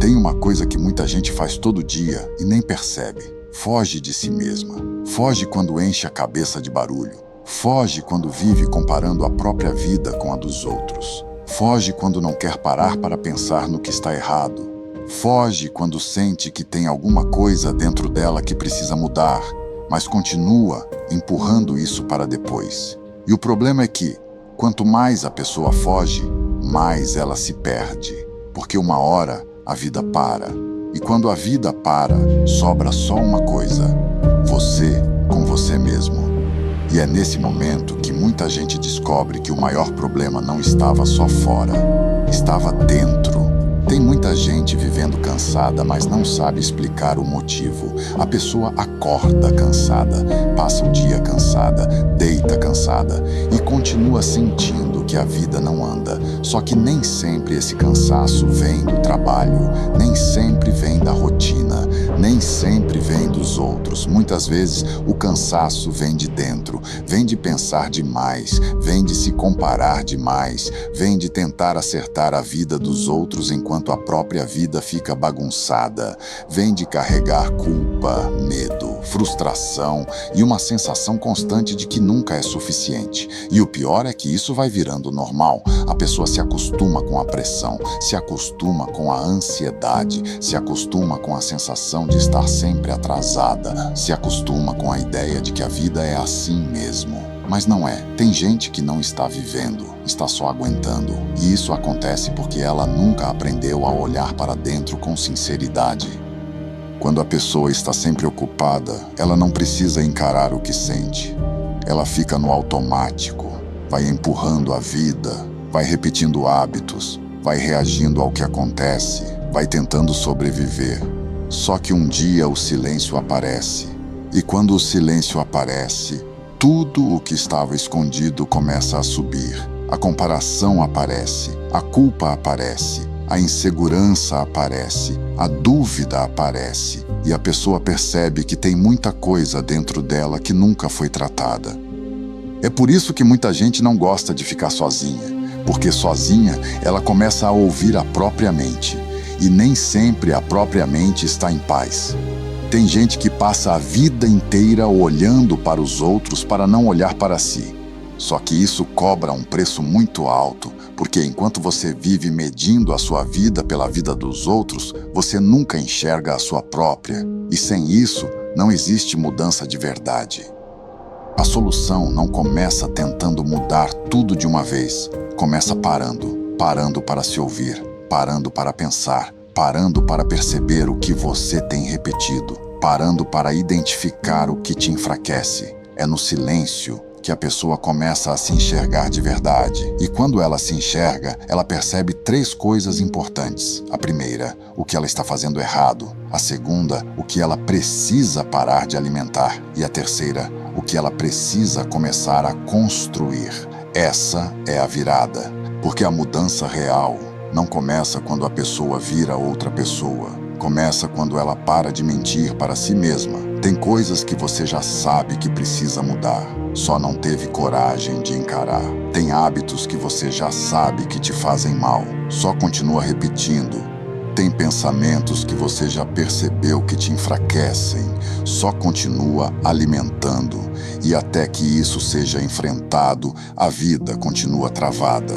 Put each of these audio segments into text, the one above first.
Tem uma coisa que muita gente faz todo dia e nem percebe. Foge de si mesma. Foge quando enche a cabeça de barulho. Foge quando vive comparando a própria vida com a dos outros. Foge quando não quer parar para pensar no que está errado. Foge quando sente que tem alguma coisa dentro dela que precisa mudar, mas continua empurrando isso para depois. E o problema é que, quanto mais a pessoa foge, mais ela se perde. Porque uma hora a vida para. E quando a vida para, sobra só uma coisa: você com você mesmo. E é nesse momento que muita gente descobre que o maior problema não estava só fora, estava dentro. Tem muita gente vivendo cansada, mas não sabe explicar o motivo. A pessoa acorda cansada, passa o dia cansada, deita cansada e continua sentindo que a vida não anda. Só que nem sempre esse cansaço vem do trabalho, nem sempre vem da rotina, nem sempre vem dos outros. Muitas vezes o cansaço vem de dentro, vem de pensar demais, vem de se comparar demais, vem de tentar acertar a vida dos outros enquanto a própria vida fica bagunçada, vem de carregar culpa, medo, frustração e uma sensação constante de que nunca é suficiente. E o pior é que isso vai virando normal. A pessoa se acostuma com a pressão, se acostuma com a ansiedade, se acostuma com a sensação de estar sempre atrasada, se acostuma com a ideia de que a vida é assim mesmo. Mas não é. Tem gente que não está vivendo, está só aguentando. E isso acontece porque ela nunca aprendeu a olhar para dentro com sinceridade. Quando a pessoa está sempre ocupada, ela não precisa encarar o que sente. Ela fica no automático, vai empurrando a vida, vai repetindo hábitos, vai reagindo ao que acontece, vai tentando sobreviver. Só que um dia o silêncio aparece. E quando o silêncio aparece, tudo o que estava escondido começa a subir. A comparação aparece, a culpa aparece, a insegurança aparece, a dúvida aparece e a pessoa percebe que tem muita coisa dentro dela que nunca foi tratada. É por isso que muita gente não gosta de ficar sozinha, porque sozinha ela começa a ouvir a própria mente e nem sempre a própria mente está em paz. Tem gente que passa a vida inteira olhando para os outros para não olhar para si. Só que isso cobra um preço muito alto, porque enquanto você vive medindo a sua vida pela vida dos outros, você nunca enxerga a sua própria. E sem isso, não existe mudança de verdade. A solução não começa tentando mudar tudo de uma vez. Começa parando para se ouvir, parando para pensar, parando para perceber o que você tem repetido, parando para identificar o que te enfraquece. É no silêncio que a pessoa começa a se enxergar de verdade. E quando ela se enxerga, ela percebe 3 coisas importantes. A primeira, o que ela está fazendo errado. A segunda, o que ela precisa parar de alimentar. E a terceira, o que ela precisa começar a construir. Essa é a virada. Porque a mudança real não começa quando a pessoa vira outra pessoa. Começa quando ela para de mentir para si mesma. Tem coisas que você já sabe que precisa mudar, só não teve coragem de encarar. Tem hábitos que você já sabe que te fazem mal, só continua repetindo. Tem pensamentos que você já percebeu que te enfraquecem, só continua alimentando. E até que isso seja enfrentado, a vida continua travada.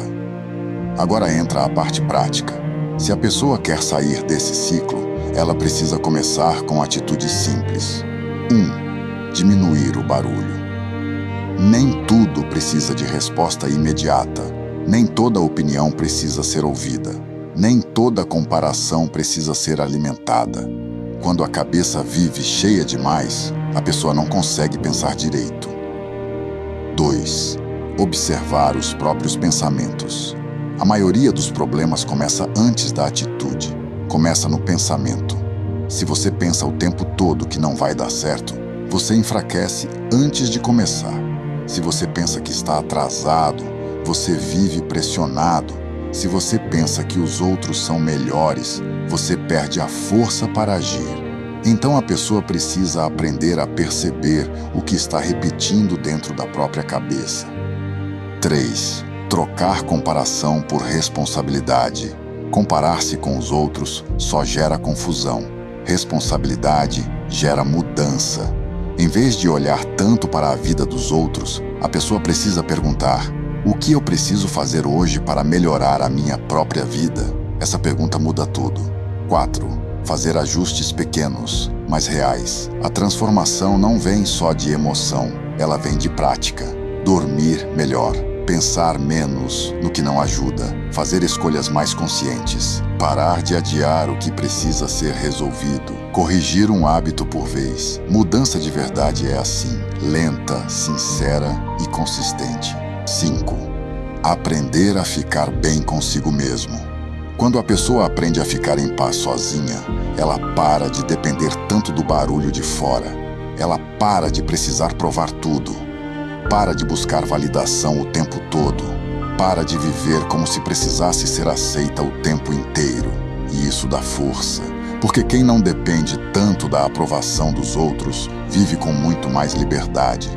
Agora entra a parte prática. Se a pessoa quer sair desse ciclo, ela precisa começar com atitudes simples. 1. Diminuir o barulho. Nem tudo precisa de resposta imediata. Nem toda opinião precisa ser ouvida. Nem toda comparação precisa ser alimentada. Quando a cabeça vive cheia demais, a pessoa não consegue pensar direito. 2. Observar os próprios pensamentos. A maioria dos problemas começa antes da atitude. Começa no pensamento. Se você pensa o tempo todo que não vai dar certo, você enfraquece antes de começar. Se você pensa que está atrasado, você vive pressionado. Se você pensa que os outros são melhores, você perde a força para agir. Então a pessoa precisa aprender a perceber o que está repetindo dentro da própria cabeça. 3. Trocar comparação por responsabilidade. Comparar-se com os outros só gera confusão. Responsabilidade gera mudança. Em vez de olhar tanto para a vida dos outros, a pessoa precisa perguntar: o que eu preciso fazer hoje para melhorar a minha própria vida? Essa pergunta muda tudo. 4. Fazer ajustes pequenos, mas reais. A transformação não vem só de emoção, ela vem de prática. Dormir melhor, pensar menos no que não ajuda, fazer escolhas mais conscientes, parar de adiar o que precisa ser resolvido, corrigir um hábito por vez. Mudança de verdade é assim, lenta, sincera e consistente. 5. Aprender a ficar bem consigo mesmo. Quando a pessoa aprende a ficar em paz sozinha, ela para de depender tanto do barulho de fora. Ela para de precisar provar tudo. Para de buscar validação o tempo todo. Para de viver como se precisasse ser aceita o tempo inteiro. E isso dá força, porque quem não depende tanto da aprovação dos outros vive com muito mais liberdade.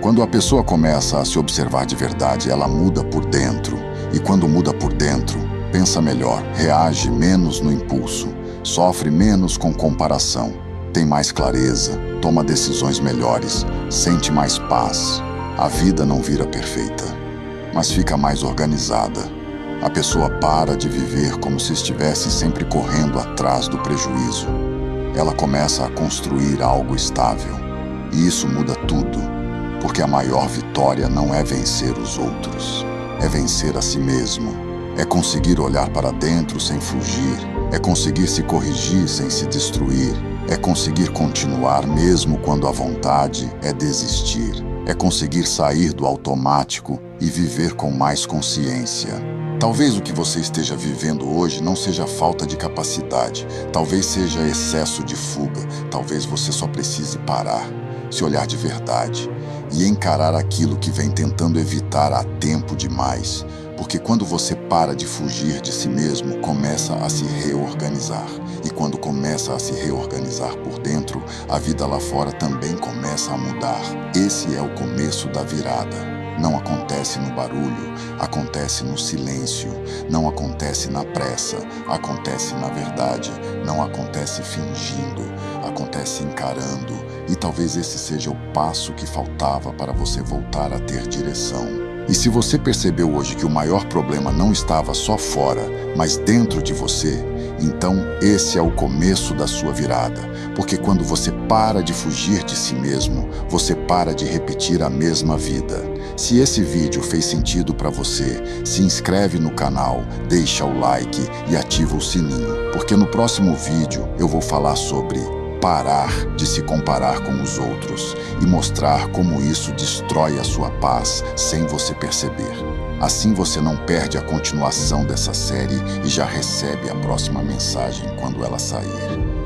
Quando a pessoa começa a se observar de verdade, ela muda por dentro. E quando muda por dentro, pensa melhor, reage menos no impulso, sofre menos com comparação, tem mais clareza, toma decisões melhores, sente mais paz. A vida não vira perfeita, mas fica mais organizada. A pessoa para de viver como se estivesse sempre correndo atrás do prejuízo. Ela começa a construir algo estável. E isso muda tudo, porque a maior vitória não é vencer os outros, é vencer a si mesmo. É conseguir olhar para dentro sem fugir, é conseguir se corrigir sem se destruir, é conseguir continuar mesmo quando a vontade é desistir, é conseguir sair do automático e viver com mais consciência. Talvez o que você esteja vivendo hoje não seja falta de capacidade, talvez seja excesso de fuga, talvez você só precise parar, se olhar de verdade e encarar aquilo que vem tentando evitar há tempo demais. Porque quando você para de fugir de si mesmo, começa a se reorganizar. E quando começa a se reorganizar por dentro, a vida lá fora também começa a mudar. Esse é o começo da virada. Não acontece no barulho, acontece no silêncio. Não acontece na pressa, acontece na verdade. Não acontece fingindo, acontece encarando. E talvez esse seja o passo que faltava para você voltar a ter direção. E se você percebeu hoje que o maior problema não estava só fora, mas dentro de você, então esse é o começo da sua virada. Porque quando você para de fugir de si mesmo, você para de repetir a mesma vida. Se esse vídeo fez sentido para você, se inscreve no canal, deixa o like e ativa o sininho. Porque no próximo vídeo eu vou falar sobre parar de se comparar com os outros e mostrar como isso destrói a sua paz sem você perceber. Assim você não perde a continuação dessa série e já recebe a próxima mensagem quando ela sair.